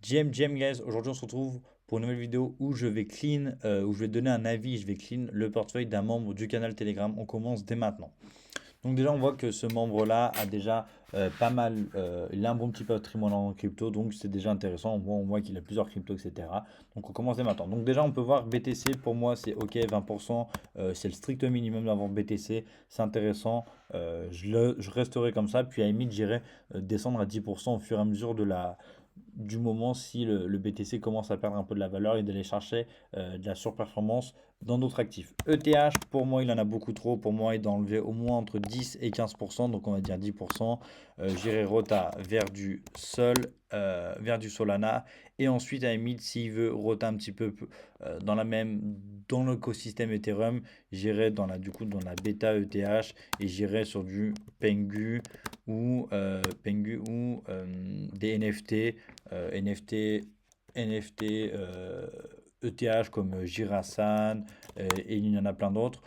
GM guys, aujourd'hui on se retrouve pour une nouvelle vidéo où je vais clean, où je vais donner un avis, je vais clean le portefeuille d'un membre du canal Telegram. On commence dès maintenant. Donc déjà on voit que ce membre-là a déjà pas mal, il a un bon petit patrimoine en crypto, donc c'est déjà intéressant. On voit qu'il a plusieurs cryptos, etc. Donc on commence dès maintenant. Donc déjà on peut voir BTC, pour moi c'est ok, 20%, c'est le strict minimum d'avoir BTC, c'est intéressant. Je resterai comme ça, puis à la limite j'irai descendre à 10% au fur et à mesure du moment si le BTC commence à perdre un peu de la valeur et d'aller chercher de la surperformance dans d'autres actifs. ETH, pour moi, il en a beaucoup trop. Pour moi, il doit enlever au moins entre 10 et 15%, donc on va dire 10%. J'irai Rota vers du Sol, vers du Solana. Et ensuite, à la limite, s'il veut Rota un petit peu dans l'écosystème Ethereum, j'irai du coup, dans la bêta ETH et j'irai sur du Pengu ou des NFT, NFT, ETH comme Jirasan, et il y en a plein d'autres.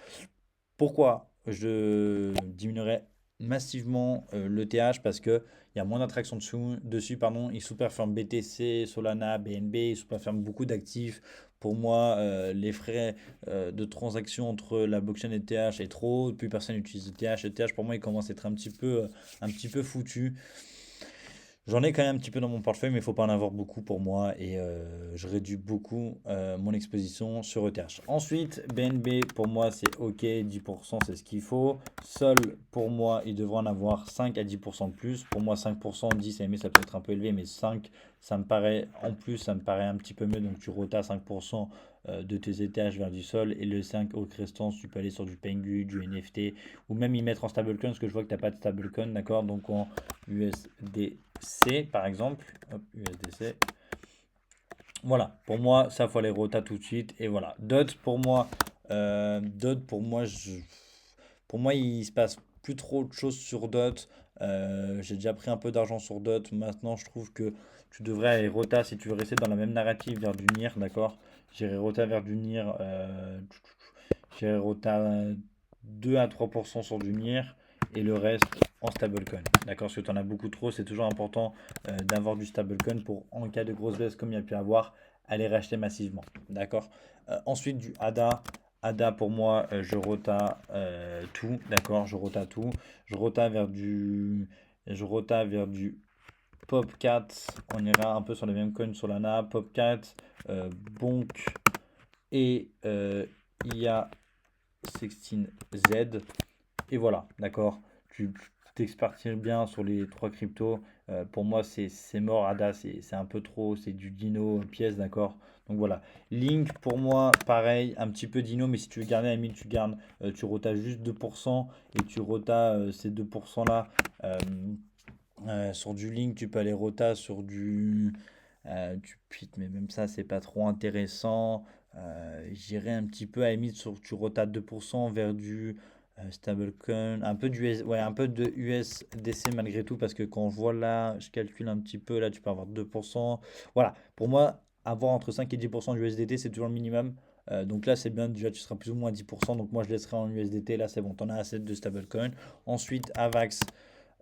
Pourquoi je diminuerais massivement l'ETH? Parce que il y a moins d'attraction dessus, pardon. Il sous-performe BTC, Solana, BNB, il sous-performe beaucoup d'actifs. Pour moi, les frais de transaction entre la blockchain et ETH est trop. Plus personne n'utilise ETH. ETH, pour moi, il commence à être un petit peu foutu. J'en ai quand même un petit peu dans mon portefeuille, mais il faut pas en avoir beaucoup pour moi et je réduis beaucoup mon exposition sur ETH. Ensuite, BNB pour moi c'est ok, 10% c'est ce qu'il faut. Sol pour moi il devrait en avoir 5 à 10% de plus. Pour moi 5%, 10 à aimer ça peut être un peu élevé, mais 5 ça me paraît en plus, ça me paraît un petit peu mieux. Donc tu rotas 5% de tes ETH vers du Sol et le 5 au restant tu peux aller sur du Pengu, du NFT ou même y mettre en stablecoin parce que je vois que tu n'as pas de stablecoin, d'accord? Donc en USDC par exemple. Hop, USDC. Voilà, pour moi, ça faut les rota tout de suite. Et voilà. Pour moi, il se passe plus trop de choses sur Dot. J'ai déjà pris un peu d'argent sur Dot. Maintenant, je trouve que tu devrais aller rota si tu veux rester dans la même narrative vers du NIR, d'accord? J'irai rota vers du NIR. J'irai rota 2 à 3% sur du NIR et le reste en stablecoin. D'accord? Parce que tu en as beaucoup trop, c'est toujours important d'avoir du stablecoin pour, en cas de grosse baisse comme il y a pu avoir, aller racheter massivement. D'accord? Ensuite, du ADA. ADA pour moi, je rota tout. D'accord? Je rota tout. Je rota vers du. Je rota vers du Popcat. On ira un peu sur les mêmes coins Solana. Popcat, Bonk et IA 16Z. Et voilà, d'accord. Tu t'expartis bien sur les trois cryptos. Pour moi, c'est mort. ADA, c'est un peu trop. C'est du Dino pièce, d'accord. Donc voilà. Link, pour moi, pareil, un petit peu Dino, mais si tu veux garder la mine, tu gardes. Tu rotas juste 2% et tu rotas ces 2% là. Sur du Link, tu peux aller rota sur du Pit, mais même ça, c'est pas trop intéressant. J'irai un petit peu à la limite sur tu rotas 2% vers du stablecoin, un peu ouais, un peu de USDC malgré tout, parce que quand je vois là, je calcule un petit peu, là, tu peux avoir 2%. Voilà, pour moi, avoir entre 5 et 10% du USDT, c'est toujours le minimum. Donc là, c'est bien, déjà, tu seras plus ou moins à 10%. Donc moi, je laisserai en USDT. Là, c'est bon, tu en as assez de stablecoin. Ensuite, AVAX.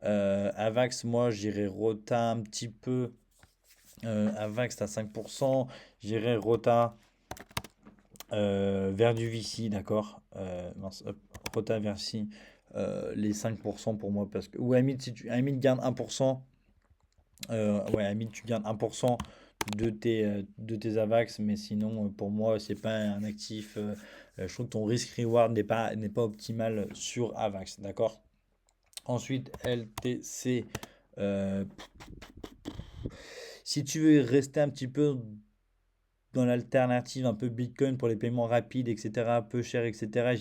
Avax, moi, j'irai Rota un petit peu. Avax, à 5%. J'irai Rota vers du VC, d'accord? Mince, hop, Rota vers VC, les 5% pour moi. Parce que, ou Amit, si tu Amit garde 1%. Ouais, Amit, tu gardes 1% de tes Avax, mais sinon, pour moi, c'est pas un actif. Je trouve que ton risk-reward n'est pas optimal sur Avax, d'accord? Ensuite, LTC. euh, Si tu veux rester un petit peu dans l'alternative, un peu Bitcoin pour les paiements rapides, etc., peu cher, etc.,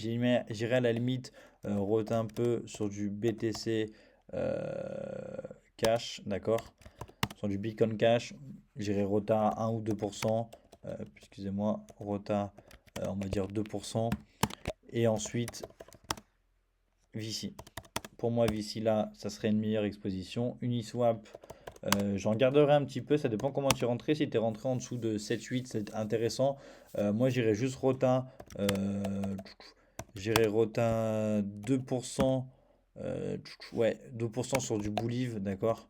j'irai à la limite roter un peu sur du BTC Cash, d'accord? Sur du Bitcoin Cash, j'irai rota à 1 ou 2%, excusez-moi, rota, on va dire 2%, et ensuite VC. Pour moi, VC là, ça serait une meilleure exposition. Uniswap, j'en garderai un petit peu, ça dépend comment tu es rentré. Si tu es rentré en dessous de 7-8, c'est intéressant. Moi, j'irai juste Rota. J'irai Rota 2%. Ouais, 2% sur du Bouliv, d'accord.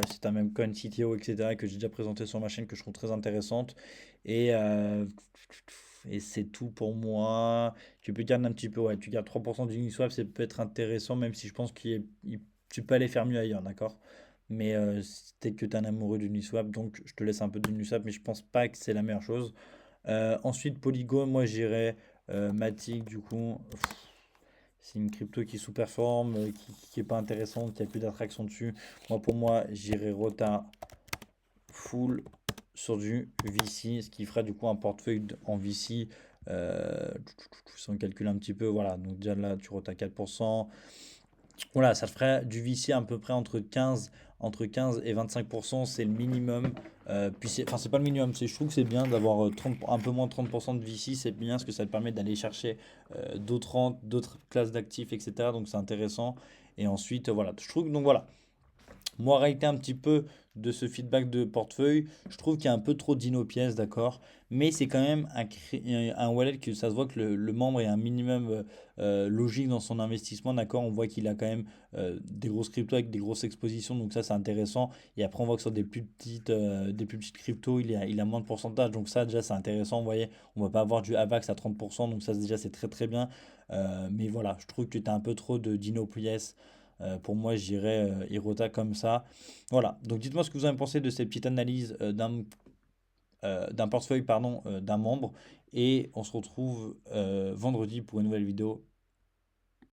c'est un même coin CTO, etc., que j'ai déjà présenté sur ma chaîne, que je trouve très intéressante. Et, euh, et c'est tout pour moi. Tu peux garder un petit peu, ouais, tu gardes 3% d'Uniswap, c'est peut-être intéressant, même si je pense tu peux aller faire mieux ailleurs, d'accord? Mais peut-être que tu es un amoureux d'Uniswap, donc je te laisse un peu d'Uniswap, mais je pense pas que c'est la meilleure chose. Ensuite, Polygon, moi j'irais Matic, du coup. C'est une crypto qui sous-performe, qui est pas intéressante, qui a plus d'attraction dessus. Moi, pour moi, j'irai Rota full sur du VC, ce qui ferait du coup un portefeuille en VC. Si on calcule un petit peu, voilà, donc déjà là, tu Rota 4%. Voilà, ça te ferait du VC à peu près entre quinze et 25%, c'est le minimum. Puis enfin, c'est pas le minimum, je trouve que c'est bien d'avoir 30, un peu moins de 30% de VC, c'est bien parce que ça te permet d'aller chercher d'autres rentes, d'autres classes d'actifs, etc. Donc c'est intéressant. Et ensuite, voilà, je trouve que donc voilà, moi, réalité un petit peu de ce feedback de portefeuille, je trouve qu'il y a un peu trop d'inopièces, d'accord? Mais c'est quand même un wallet que ça se voit que le membre est un minimum logique dans son investissement, d'accord? On voit qu'il a quand même des grosses cryptos avec des grosses expositions, donc ça c'est intéressant. Et après, on voit que sur des plus petites cryptos, il a moins de pourcentage, donc ça déjà c'est intéressant. Vous voyez, on va pas avoir du AVAX à 30%, donc ça déjà c'est très très bien. Mais voilà, je trouve que tu as un peu trop d'inopièces. Pour moi, j'irais Hirota comme ça. Voilà. Donc, dites-moi ce que vous en pensez de ces petites analyses d'un portefeuille, pardon, d'un membre. Et on se retrouve vendredi pour une nouvelle vidéo.